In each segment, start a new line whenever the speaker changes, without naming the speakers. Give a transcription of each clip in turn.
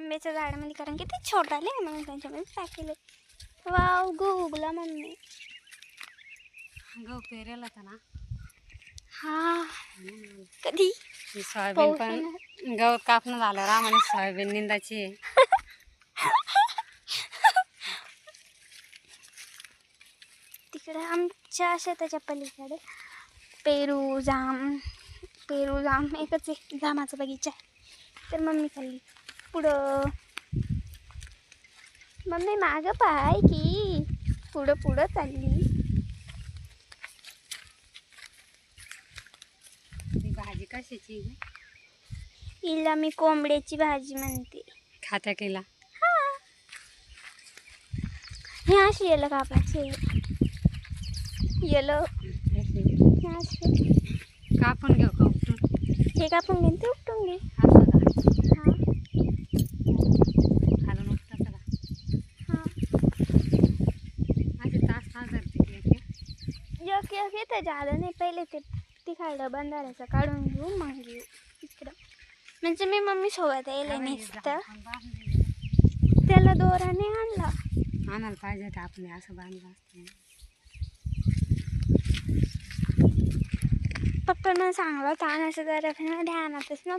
आंब्याच्या झाडामध्ये, कारण की ते छोट आले म्हणून त्यांच्यामध्ये टाकले. वाव गुगला मम्मी.
गहू पेरेल होता ना.
हा कधी
सोयाबीन पण गवत कापणं झालं रामाने सोयाबीन निंदाची आहे.
तिकडे आमच्या शेताच्या पलीकडे पेरू जाम एकच आहे, जामाचा बगीचा आहे. तर मम्मी खाल्ली पुढं, मम्मी मागं पाय की पुढं चालली.
भाजी कशाची?
हिला मी कोंबड्याची भाजी म्हणते.
खात्या केला.
हे अशी येलं कापायचे, येलं
कापून घेऊ का उपटून?
हे कापून घेईन ते उपटून घे.
असं का?
हां
घालून उपटायचं का?
हां
माझे तास धरते की
एक येतं झालं नाही. पहिले ते तिखाडं बंधाऱ्याचं काढून घेऊ, मग घेऊ इकडं. म्हणजे मी मम्मी सोबत यायला नसतं, त्याला दोराने आणला.
आणायला पाहिजे तर आपण असं बांधलं असतं.
पप्पांना सांगलं तानाचं जरा ध्यानातच ना.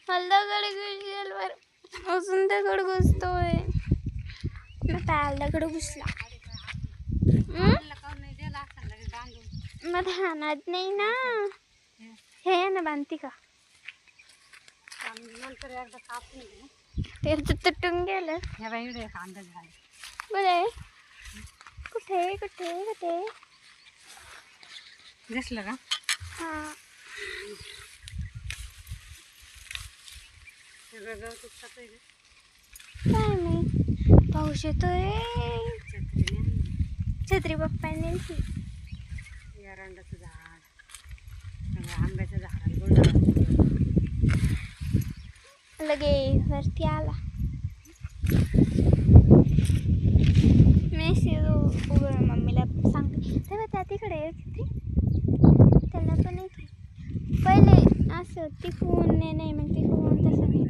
मला दगड घुसल्यावर अजून दगड घुसतोय. दगड घुसला मग ध्यानात नाही ना. हे ना बांधती का
नंतर एकदा कापून घेऊ.
ते तुटून गेलं.
ह्या बाईकडे कांदा झाड
बरे कुठे
दिसलं का?
हां
सगळं गवत उपटतंय का?
काय नाही, पाऊस येतोय. छत्री पप्पाने
एरंडाचं झाड, आंब्याचं झाड गोंडा
लगे वरती आला. मी मम्मीला सांगते तेव्हा त्या तिकडे येते, त्याला पण येते. पहिले असं तिकून नाही मग तिकून तसं नाही.